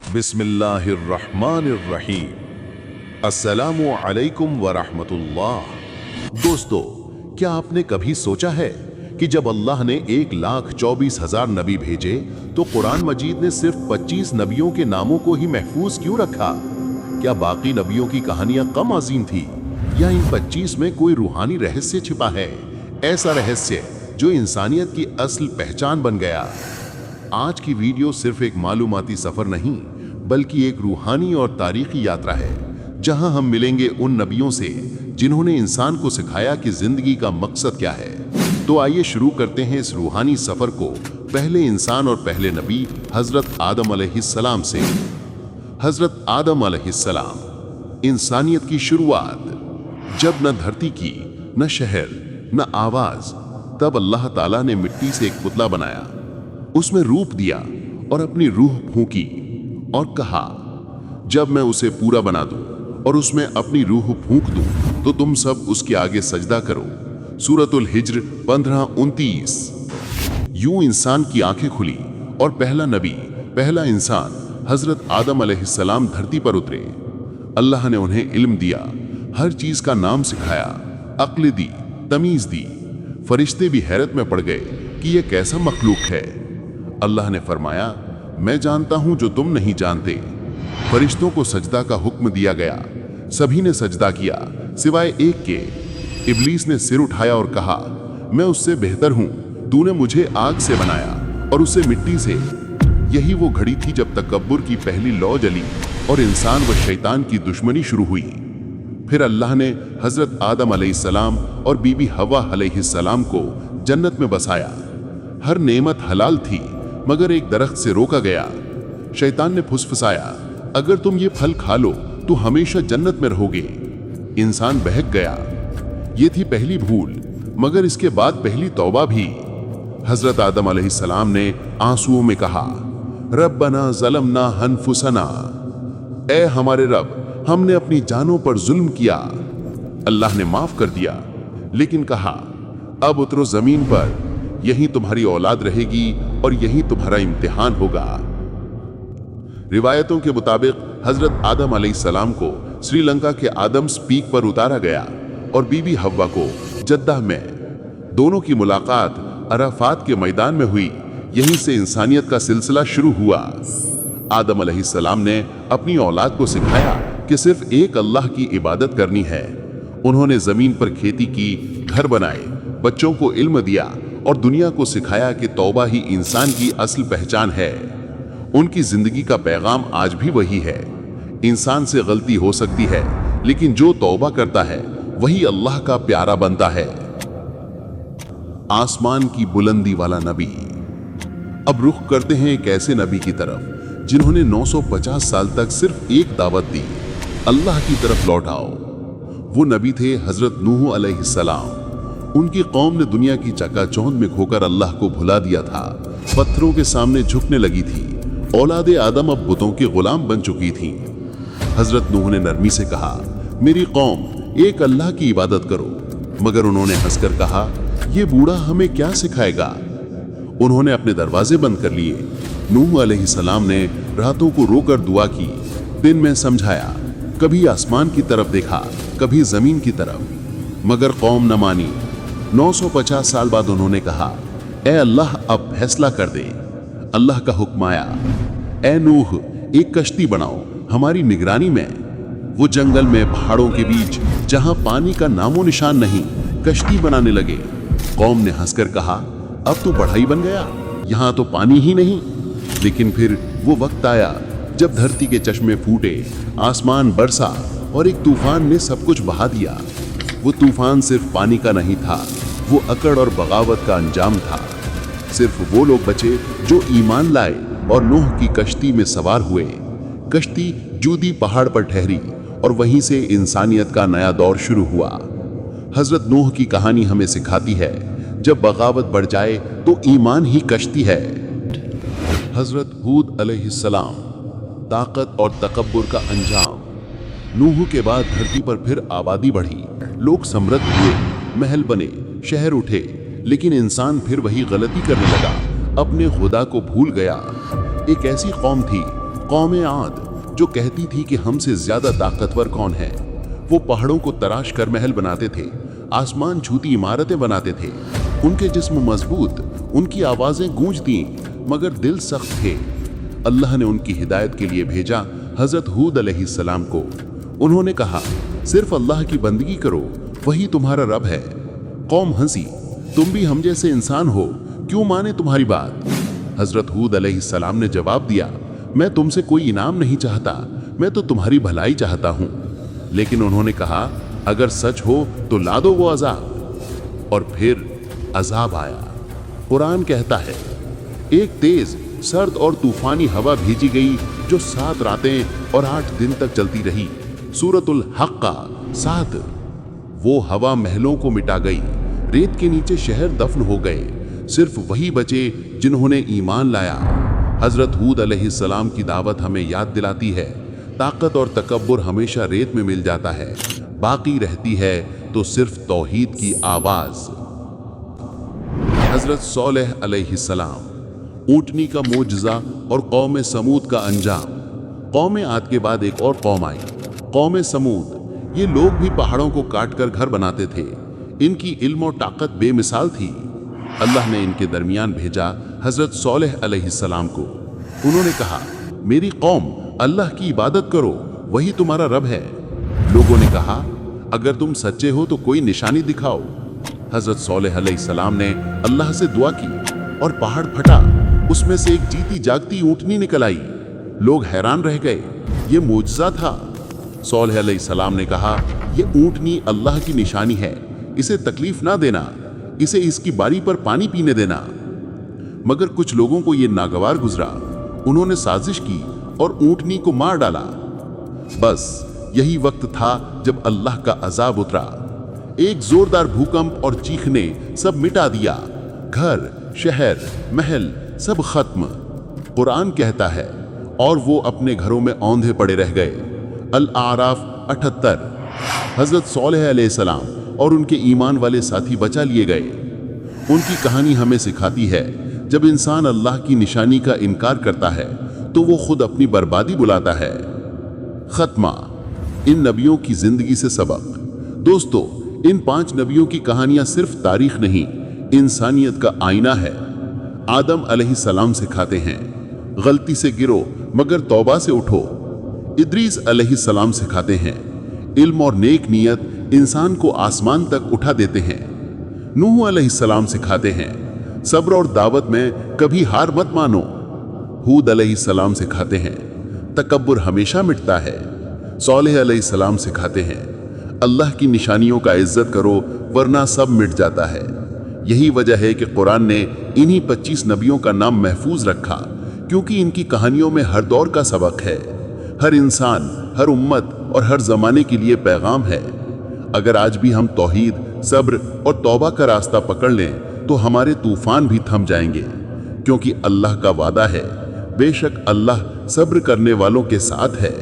बिस्मिल्लाहिर्रहमानिर्रहीम। अस्सलामु अलैकुम वरहमतुल्लाह। दोस्तों, क्या आपने कभी सोचा है कि जब अल्लाह ने 1,24,000 नबी भेजे तो कुरान मजीद ने सिर्फ 25 नबियों के नामों को ही महफूज क्यों रखा? क्या बाकी नबियों की कहानियां कम अजीम थी या इन 25 में कोई रूहानी रहस्य छिपा है, ऐसा रहस्य जो इंसानियत की असल पहचान बन गया? आज की वीडियो सिर्फ एक मालूमाती सफर नहीं बल्कि एक रूहानी और तारीखी यात्रा है, जहां हम मिलेंगे उन नबियों से जिन्होंने इंसान को सिखाया कि जिंदगी का मकसद क्या है। तो आइए शुरू करते हैं इस रूहानी सफर को पहले इंसान और पहले नबी हजरत आदम अलैहिस्सलाम से। हजरत आदम अलैहिस्सलाम, इंसानियत की शुरुआत। जब न धरती की, न शहर, न आवाज, तब अल्लाह ताला ने मिट्टी से एक पुतला बनाया, उसमें रूप दिया और अपनी रूह फूंकी और कहा, जब मैं उसे पूरा बना दूं और उसमें अपनी रूह फूंक दूं तो तुम सब उसके आगे सजदा करो। सूरतुल हिज्र 15:29। यूं इंसान की आंखें खुली और पहला नबी, पहला इंसान हजरत आदम अलैहिस्सलाम धरती पर उतरे। अल्लाह ने उन्हें इल्म दिया, हर चीज का नाम सिखाया, अक्ल दी, तमीज दी। फरिश्ते भी हैरत में पड़ गए कि यह कैसा मखलूक है। अल्लाह ने फरमाया, मैं जानता हूं जो तुम नहीं जानते। फरिश्तों को सजदा का हुक्म दिया गया, सभी ने सजदा किया सिवाय एक के। इब्लीस ने सिर उठाया और कहा, मैं उससे बेहतर हूं, तूने मुझे आग से बनाया और उसे मिट्टी से। यही वो घड़ी थी जब तकब्बुर की पहली लौ जली और इंसान व शैतान की दुश्मनी शुरू हुई। फिर अल्लाह ने हजरत आदम अलैहिस्सलाम और बीबी हवा अलैहिस्सलाम को जन्नत में बसाया। हर नेमत हलाल थी मगर एक दरख्त से रोका गया। शैतान ने फुसफुसाया, अगर तुम ये फल खा लो तो हमेशा जन्नत में रहोगे। इंसान बहक गया। ये थी पहली भूल, मगर इसके बाद पहली तौबा भी। हजरत आदम अलैहिस्सलाम ने आंसुओं में कहा, रब्बना ज़लमना अनफुसना, ऐ हमारे रब, हमने अपनी जानों पर जुल्म किया। अल्लाह ने माफ कर दिया, लेकिन कहा, अब उतरो जमीन पर, यहीं तुम्हारी औलाद रहेगी और यहीं तुम्हारा इम्तिहान होगा। रिवायतों के मुताबिक हजरत आदम अलैहिस्सलाम को श्रीलंका के आदम्स पीक पर उतारा गया और बीबी हव्वा को जद्दा में। दोनों की मुलाकात अराफात के मैदान में हुई। यहीं से इंसानियत का सिलसिला शुरू हुआ। आदम अलैहिस्सलाम ने अपनी औलाद को सिखाया कि सिर्फ एक अल्लाह की इबादत करनी है। उन्होंने जमीन पर खेती की, घर बनाए, बच्चों को इल्म दिया और दुनिया को सिखाया कि तौबा ही इंसान की असल पहचान है। उनकी जिंदगी का पैगाम आज भी वही है, इंसान से गलती हो सकती है लेकिन जो तौबा करता है वही अल्लाह का प्यारा बनता है। आसमान की बुलंदी वाला नबी। अब रुख करते हैं एक ऐसे नबी की तरफ जिन्होंने 950 साल तक सिर्फ एक दावत दी, अल्लाह की तरफ लौटाओ। वो नबी थे हजरत नूह अलैहिस्सलाम। उनकी कौम ने दुनिया की चकाचौंध में खोकर अल्लाह को भुला दिया था, पत्थरों के सामने झुकने लगी थी। औलादे आदम अब बुतों के गुलाम बन चुकी थी। हजरत नूह ने नरमी से कहा, मेरी कौम, एक अल्लाह की इबादत करो। मगर उन्होंने हंसकर कहा, ये बूढ़ा हमें क्या सिखाएगा। उन्होंने अपने दरवाजे बंद कर लिए। नूह अलैहिस्सलाम ने रातों को रोकर दुआ की, दिन में समझाया, कभी आसमान की तरफ देखा, कभी जमीन की तरफ, मगर कौम न मानी। 950 साल बाद उन्होंने कहा, ए अल्लाह, अब फैसला कर दे। अल्लाह का हुक्म आया, ए नूह, एक कश्ती बनाओ हमारी निगरानी में। वो जंगल में पहाड़ों के बीच जहां पानी का नामो निशान नहीं, कश्ती बनाने लगे। कौम ने हंसकर कहा, अब तो बढ़ई बन गया, यहां तो पानी ही नहीं। लेकिन फिर वो वक्त आया जब धरती के चश्मे फूटे, आसमान बरसा और एक तूफान ने सब कुछ बहा दिया। वो तूफान सिर्फ पानी का नहीं था, वो अकड़ और बगावत का अंजाम था। सिर्फ वो लोग बचे जो ईमान लाए और नूह की कश्ती में सवार हुए। कश्ती जूदी पहाड़ पर ठहरी और वहीं से इंसानियत का नया दौर शुरू हुआ। हजरत नूह की कहानी हमें सिखाती है, जब बगावत बढ़ जाए तो ईमान ही कश्ती है। हजरत हूद अलैहिस्सलाम, ताकत और तकब्बुर का अंजाम। नूह के बाद धरती पर फिर आबादी बढ़ी, लोग समृद्ध हुए, महल बने, शहर उठे, लेकिन इंसान फिर वही गलती करने लगा, अपने खुदा को भूल गया। एक ऐसी कौम थी कौम आद जो कहती थी कि हमसे ज्यादा ताकतवर कौन है, वो पहाड़ों को तराश कर महल बनाते थे, आसमान छूती इमारतें बनाते थे। उनके जिस्म मजबूत, उनकी आवाजें गूंजती, मगर दिल सख्त थे। अल्लाह ने उनकी हिदायत के लिए भेजा हजरत हूद अलैहिस्सलाम को। उन्होंने कहा, सिर्फ अल्लाह की बंदगी करो, वही तुम्हारा रब है। कौम हंसी, तुम भी हम जैसे इंसान हो, क्यों माने तुम्हारी बात। हजरत हूद अलैहिस्सलाम ने जवाब दिया, मैं तुमसे कोई इनाम नहीं चाहता, मैं तो तुम्हारी भलाई चाहता हूं। लेकिन उन्होंने कहा, अगर सच हो तो ला दो वो अजाब। और फिर अजाब आया। कुरान कहता है, एक तेज सर्द और तूफानी हवा भेजी गई जो 7 रातें और 8 दिन तक चलती रही। सूरतुल हक्का 7। वो हवा महलों को मिटा गई, रेत के नीचे शहर दफन हो गए, सिर्फ वही बचे जिन्होंने ईमान लाया। हजरत हूद अलैहिस्सलाम की दावत हमें याद दिलाती है, ताकत और तकब्बुर हमेशा रेत में मिल जाता है, बाकी रहती है तो सिर्फ तौहीद की आवाज। हजरत सोलेह अलैहिस्सलाम, ऊंटनी का मोजज़ा और कौम समूद का अंजाम। कौम आद के बाद एक और कौम आई, कौम समूद। ये लोग भी पहाड़ों को काट कर घर बनाते थे। इनकी इल्म और ताकत बेमिसाल थी। अल्लाह ने इनके दरमियान भेजा हजरत सोलेह अलैहिस्सलाम को। उन्होंने कहा, मेरी कौम अल्लाह की इबादत करो, वही तुम्हारा रब है। लोगों ने कहा, अगर तुम सच्चे हो तो कोई निशानी दिखाओ। हजरत सोलेह अलैहिस्सलाम ने अल्लाह से दुआ की और पहाड़ फटा, उसमें से एक जीती जागती ऊंटनी निकल आई। लोग हैरान रह गए, ये मोजज़ा था। सोलेह अलैहिस्सलाम ने कहा, ये ऊंटनी अल्लाह की निशानी है, इसे तकलीफ ना देना, इसे इसकी बारी पर पानी पीने देना। मगर कुछ लोगों को यह नागवार गुजरा। उन्होंने साजिश की और ऊंटनी को मार डाला। बस यही वक्त था जब अल्लाह का अजाब उतरा। एक जोरदार भूकंप और चीख ने सब मिटा दिया। घर, शहर, महल सब खत्म। कुरान कहता है, और वो अपने घरों में औंधे पड़े रह गए। अल आराफ 78। हजरत सोलेह अलैहिस्सलाम और उनके ईमान वाले साथी बचा लिए गए। उनकी कहानी हमें सिखाती है, जब इंसान अल्लाह की निशानी का इनकार करता है तो वो खुद अपनी बर्बादी बुलाता है। खत्मा, इन नबियों की जिंदगी से सबक। दोस्तों, इन 5 नबियों की कहानियां सिर्फ तारीख नहीं, इंसानियत का आईना है। आदम अलैहिस्सलाम सिखाते हैं, गलती से गिरो मगर तौबा से उठो। इद्रीस अलैहिस्सलाम सिखाते हैं, इल्म और नेक नियत इंसान को आसमान तक उठा देते हैं। नूह अलैहिस्सलाम सिखाते हैं, सब्र और दावत में कभी हार मत मानो। हूद अलैहिस्सलाम सिखाते हैं, तकब्बुर हमेशा मिटता है। सोलेह अलैहिस्सलाम सिखाते हैं, अल्लाह की निशानियों का इज्जत करो वरना सब मिट जाता है। यही वजह है कि कुरान ने इन्हीं 25 नबियों का नाम महफूज रखा, क्योंकि इनकी कहानियों में हर दौर का सबक है। हर इंसान, हर उम्मत और हर जमाने के लिए पैगाम है। अगर आज भी हम तौहीद, सब्र और तौबा का रास्ता पकड़ लें तो हमारे तूफान भी थम जाएंगे, क्योंकि अल्लाह का वादा है, बेशक अल्लाह सब्र करने वालों के साथ है।